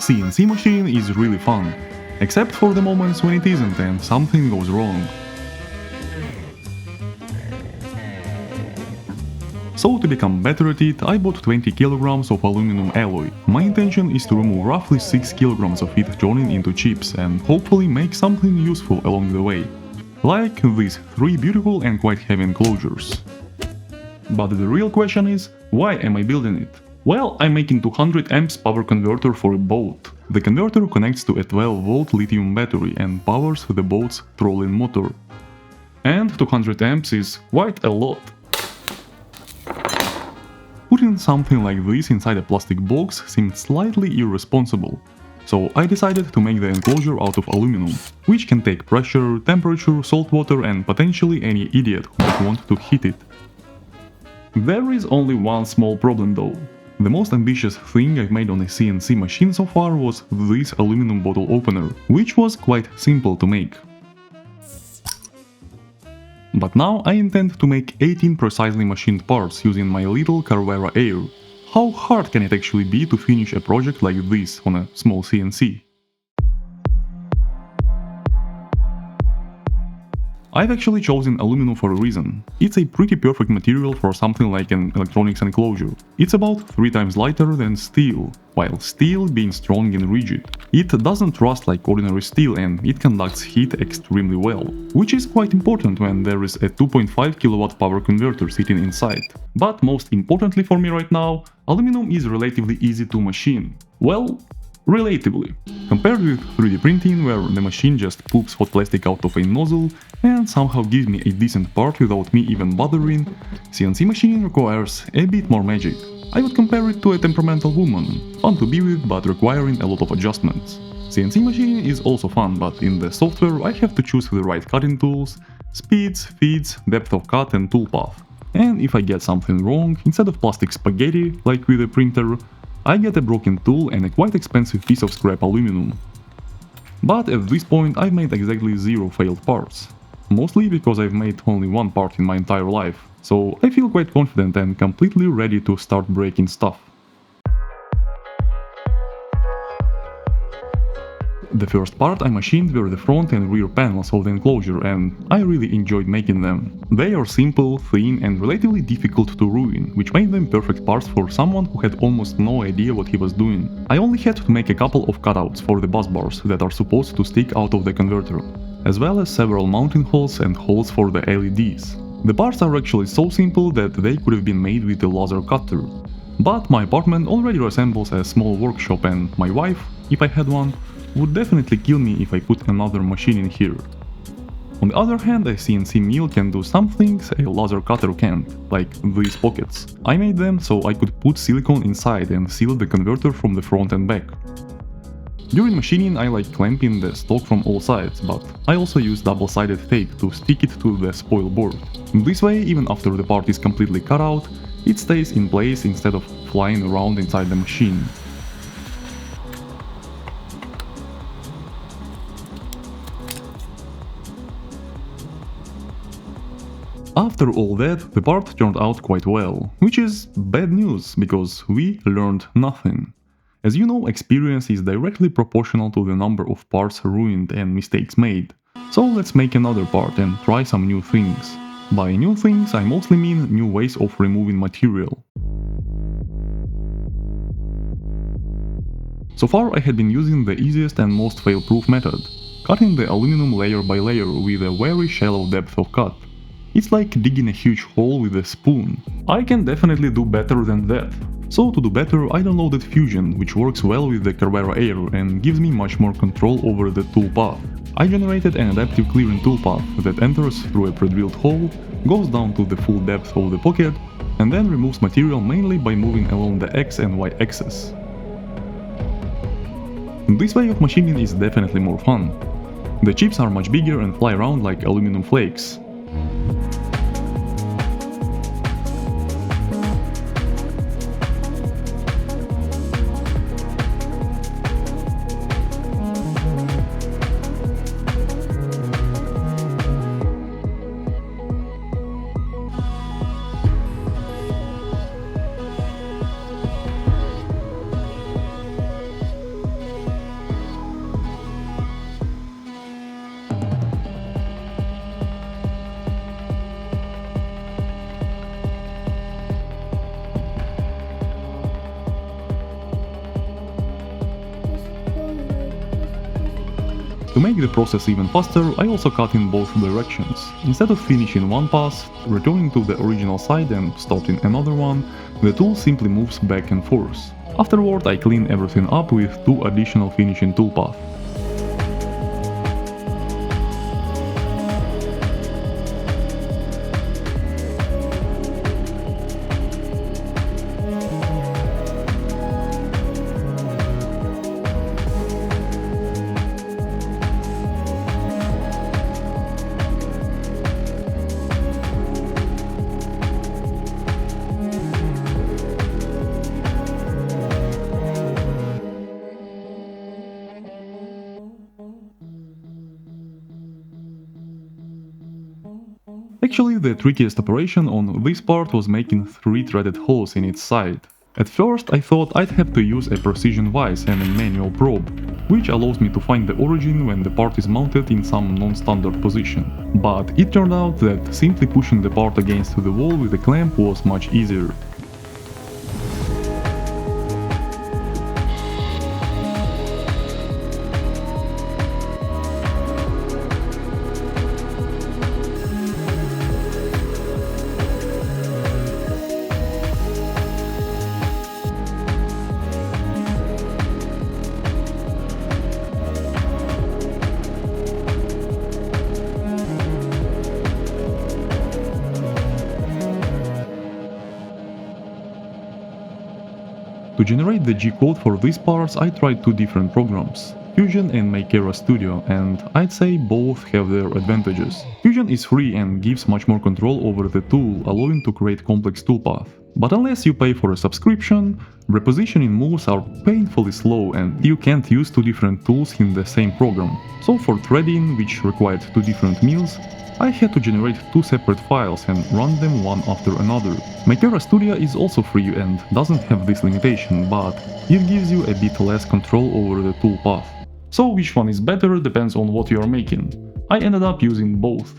CNC machine is really fun, except for the moments when it isn't and something goes wrong. So to become better at it, I bought 20 kilograms of aluminum alloy. My intention is to remove roughly 6 kilograms of it, turning into chips, and hopefully make something useful along the way. Like these 3 beautiful and quite heavy enclosures. But the real question is, why am I building it? Well, I'm making 200 amps power converter for a boat. The converter connects to a 12-volt lithium battery and powers the boat's trolling motor. And 200 amps is quite a lot. Putting something like this inside a plastic box seemed slightly irresponsible, so I decided to make the enclosure out of aluminum, which can take pressure, temperature, salt water and potentially any idiot who might want to hit it. There is only one small problem though. The most ambitious thing I've made on a CNC machine so far was this aluminum bottle opener, which was quite simple to make. But now I intend to make 18 precisely machined parts using my little Carvera Air. How hard can it actually be to finish a project like this on a small CNC? I've actually chosen aluminum for a reason. It's a pretty perfect material for something like an electronics enclosure. It's about 3 times lighter than steel, while steel being strong and rigid. It doesn't rust like ordinary steel and it conducts heat extremely well, which is quite important when there is a 2.5 kilowatt power converter sitting inside. But most importantly for me right now, aluminum is relatively easy to machine. Well, relatively. Compared with 3D printing, where the machine just poops hot plastic out of a nozzle and somehow gives me a decent part without me even bothering, CNC machining requires a bit more magic. I would compare it to a temperamental woman, fun to be with but requiring a lot of adjustments. CNC machining is also fun, but in the software I have to choose the right cutting tools, speeds, feeds, depth of cut and toolpath. And if I get something wrong, instead of plastic spaghetti, like with a printer, I get a broken tool and a quite expensive piece of scrap aluminum. But at this point I've made exactly 0 failed parts. Mostly because I've made only 1 part in my entire life, so I feel quite confident and completely ready to start breaking stuff. The first part I machined were the front and rear panels of the enclosure, and I really enjoyed making them. They are simple, thin and relatively difficult to ruin, which made them perfect parts for someone who had almost no idea what he was doing. I only had to make a couple of cutouts for the bus bars that are supposed to stick out of the converter, as well as several mounting holes and holes for the LEDs. The parts are actually so simple that they could have been made with a laser cutter. But my apartment already resembles a small workshop and my wife, if I had one, would definitely kill me if I put another machine in here. On the other hand, a CNC mill can do some things a laser cutter can't, like these pockets. I made them so I could put silicone inside and seal the converter from the front and back. During machining I like clamping the stock from all sides, but I also use double-sided tape to stick it to the spoil board. This way, even after the part is completely cut out, it stays in place instead of flying around inside the machine. After all that, the part turned out quite well, which is bad news, because we learned nothing. As you know, experience is directly proportional to the number of parts ruined and mistakes made. So let's make another part and try some new things. By new things I mostly mean new ways of removing material. So far I had been using the easiest and most fail-proof method, cutting the aluminum layer by layer with a very shallow depth of cut. It's like digging a huge hole with a spoon. I can definitely do better than that. So to do better, I downloaded Fusion, which works well with the Carvera Air and gives me much more control over the toolpath. I generated an adaptive clearing toolpath that enters through a pre-drilled hole, goes down to the full depth of the pocket, and then removes material mainly by moving along the X and Y axis. This way of machining is definitely more fun. The chips are much bigger and fly around like aluminum flakes. To make the process even faster, I also cut in both directions. Instead of finishing one pass, returning to the original side and starting another one, the tool simply moves back and forth. Afterward, I clean everything up with 2 additional finishing toolpaths. Actually, the trickiest operation on this part was making 3 threaded holes in its side. At first, I thought I'd have to use a precision vise and a manual probe, which allows me to find the origin when the part is mounted in some non-standard position. But it turned out that simply pushing the part against the wall with a clamp was much easier. To generate the G-code for these parts, I tried 2 different programs, Fusion and Makera Studio, and I'd say both have their advantages. Fusion is free and gives much more control over the tool, allowing to create complex toolpaths. But unless you pay for a subscription, repositioning moves are painfully slow and you can't use 2 different tools in the same program. So for threading, which required 2 different mills, I had to generate 2 separate files and run them one after another. Makera Studio is also free and doesn't have this limitation, but it gives you a bit less control over the toolpath. So which one is better depends on what you are making. I ended up using both.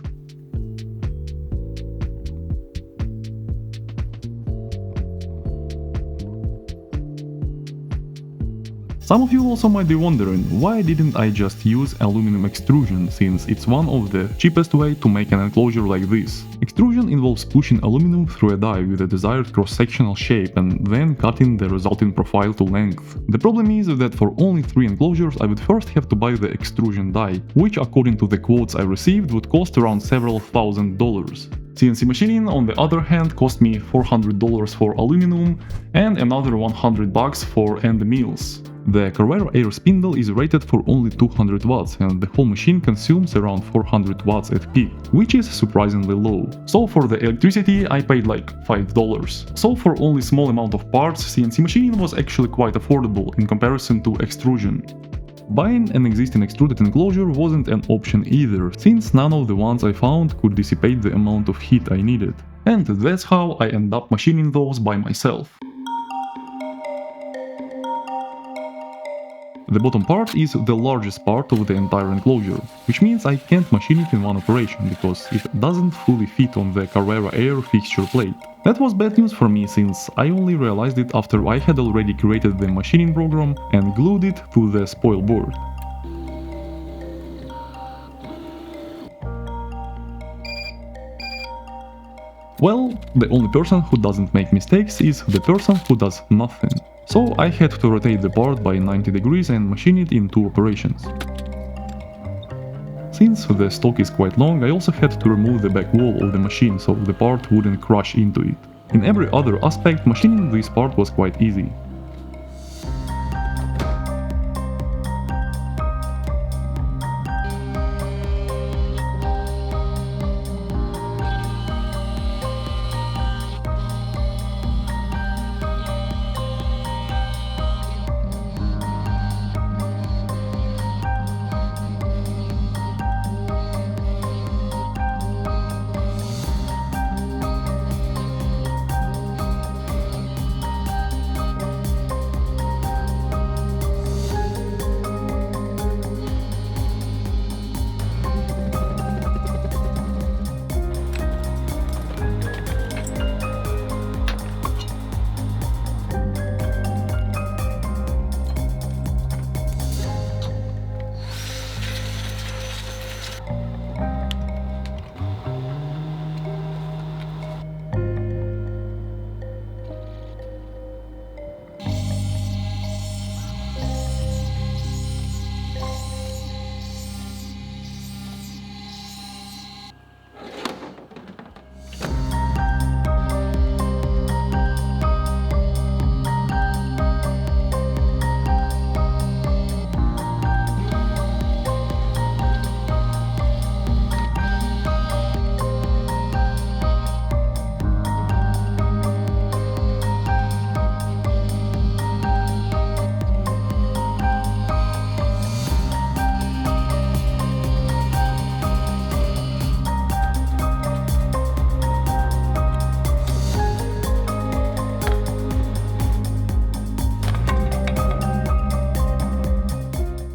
Some of you also might be wondering, why didn't I just use aluminum extrusion, since it's one of the cheapest way to make an enclosure like this. Extrusion involves pushing aluminum through a die with a desired cross-sectional shape and then cutting the resulting profile to length. The problem is that for only 3 enclosures I would first have to buy the extrusion die, which according to the quotes I received would cost around several $1,000s. CNC machining, on the other hand, cost me $400 for aluminum and another $100 for end mills. The Carvera Air spindle is rated for only 200 watts and the whole machine consumes around 400 watts at peak, which is surprisingly low. So for the electricity I paid like $5. So for only small amount of parts, CNC machining was actually quite affordable in comparison to extrusion. Buying an existing extruded enclosure wasn't an option either, since none of the ones I found could dissipate the amount of heat I needed. And that's how I end up machining those by myself. The bottom part is the largest part of the entire enclosure, which means I can't machine it in one operation because it doesn't fully fit on the Carvera Air fixture plate. That was bad news for me since I only realized it after I had already created the machining program and glued it to the spoil board. Well, the only person who doesn't make mistakes is the person who does nothing. So I had to rotate the part by 90 degrees and machine it in 2 operations. Since the stock is quite long, I also had to remove the back wall of the machine so the part wouldn't crash into it. In every other aspect, machining this part was quite easy.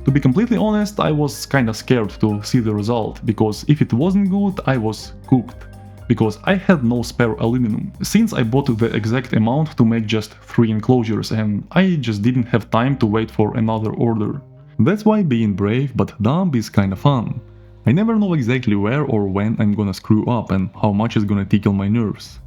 To be completely honest, I was kinda scared to see the result, because if it wasn't good, I was cooked. Because I had no spare aluminum, since I bought the exact amount to make just 3 enclosures and I just didn't have time to wait for another order. That's why being brave but dumb is kinda fun. I never know exactly where or when I'm gonna screw up and how much it's gonna tickle my nerves.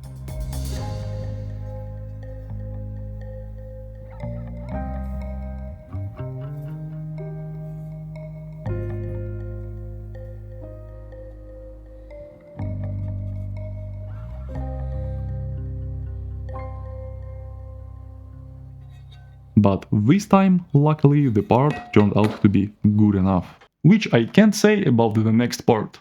But this time, luckily, the part turned out to be good enough. Which I can't say about the next part.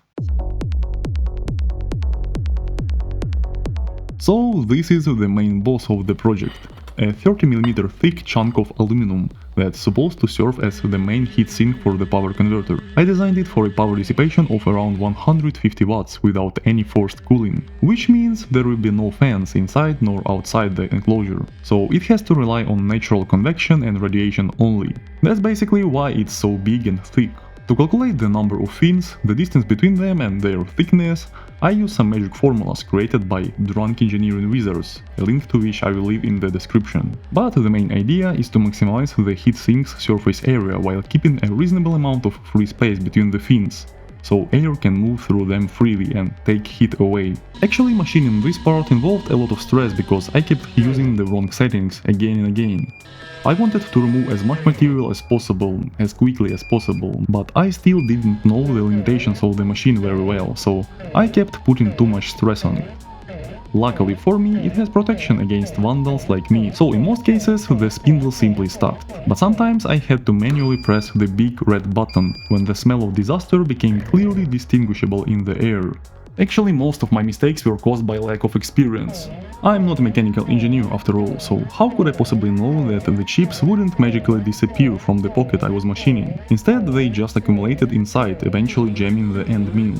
So this is the main boss of the project. A 30mm thick chunk of aluminum that's supposed to serve as the main heatsink for the power converter. I designed it for a power dissipation of around 150 watts without any forced cooling, which means there will be no fans inside nor outside the enclosure, so it has to rely on natural convection and radiation only. That's basically why it's so big and thick. To calculate the number of fins, the distance between them and their thickness, I use some magic formulas created by drunk engineering wizards, a link to which I will leave in the description. But the main idea is to maximize the heatsink's surface area while keeping a reasonable amount of free space between the fins, so air can move through them freely and take heat away. Actually, machining this part involved a lot of stress because I kept using the wrong settings again and again. I wanted to remove as much material as possible, as quickly as possible, but I still didn't know the limitations of the machine very well, so I kept putting too much stress on it. Luckily for me, it has protection against vandals like me, so in most cases the spindle simply stopped. But sometimes I had to manually press the big red button, when the smell of disaster became clearly distinguishable in the air. Actually, most of my mistakes were caused by lack of experience. I'm not a mechanical engineer after all, so how could I possibly know that the chips wouldn't magically disappear from the pocket I was machining? Instead, they just accumulated inside, eventually jamming the end mill.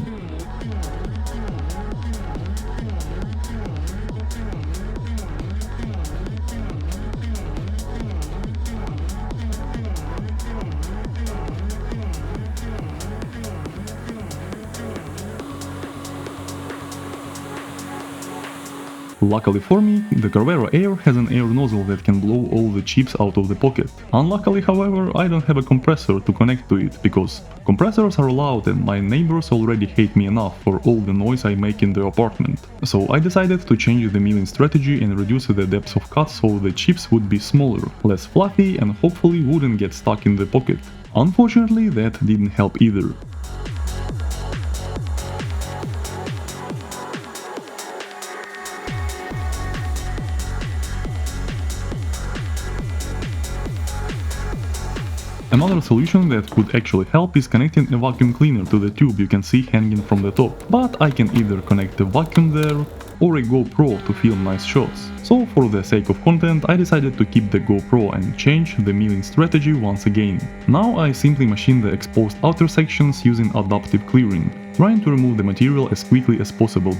Luckily for me, the Carvera Air has an air nozzle that can blow all the chips out of the pocket. Unluckily, however, I don't have a compressor to connect to it, because compressors are loud and my neighbors already hate me enough for all the noise I make in the apartment. So I decided to change the milling strategy and reduce the depth of cut so the chips would be smaller, less fluffy and hopefully wouldn't get stuck in the pocket. Unfortunately, that didn't help either. Another solution that could actually help is connecting a vacuum cleaner to the tube you can see hanging from the top, but I can either connect the vacuum there or a GoPro to film nice shots. So for the sake of content, I decided to keep the GoPro and change the milling strategy once again. Now I simply machine the exposed outer sections using adaptive clearing, trying to remove the material as quickly as possible.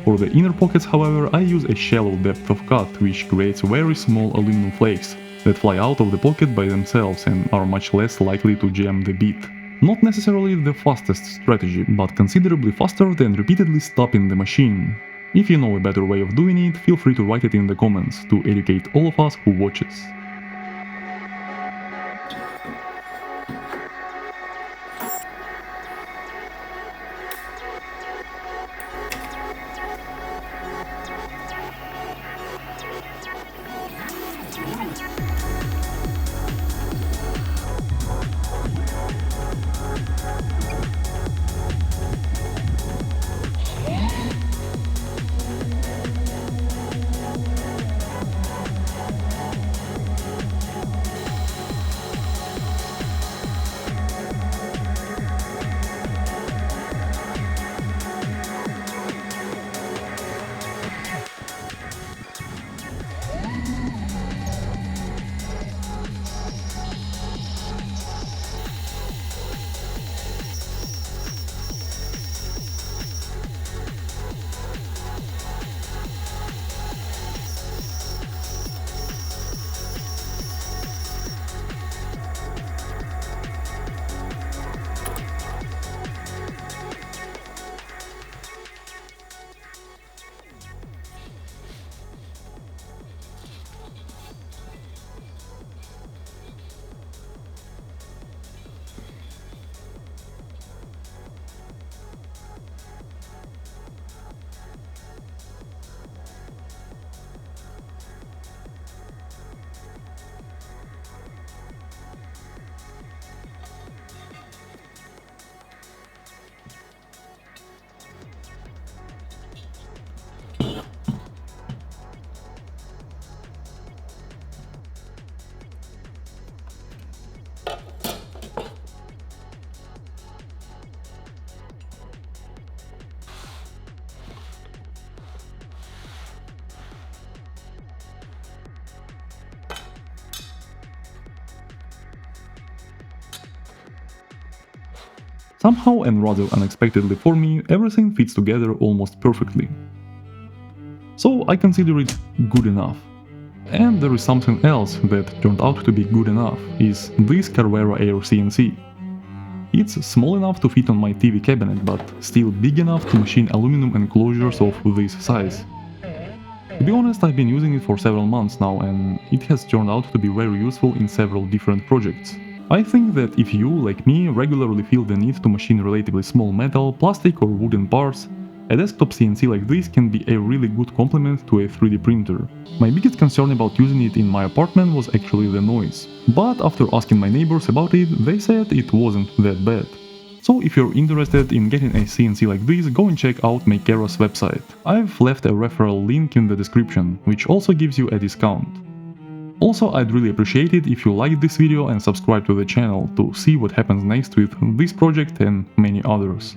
For the inner pockets, however, I use a shallow depth of cut, which creates very small aluminum flakes that fly out of the pocket by themselves and are much less likely to jam the bit. Not necessarily the fastest strategy, but considerably faster than repeatedly stopping the machine. If you know a better way of doing it, feel free to write it in the comments to educate all of us who watches. Somehow and rather unexpectedly for me, everything fits together almost perfectly. So I consider it good enough. And there is something else that turned out to be good enough, is this Carvera Air CNC. It's small enough to fit on my TV cabinet, but still big enough to machine aluminum enclosures of this size. To be honest, I've been using it for several months now, and it has turned out to be very useful in several different projects. I think that if you, like me, regularly feel the need to machine relatively small metal, plastic or wooden parts, a desktop CNC like this can be a really good complement to a 3D printer. My biggest concern about using it in my apartment was actually the noise, but after asking my neighbors about it, they said it wasn't that bad. So if you're interested in getting a CNC like this, go and check out Makera's website. I've left a referral link in the description, which also gives you a discount. Also, I'd really appreciate it if you liked this video and subscribe to the channel to see what happens next with this project and many others.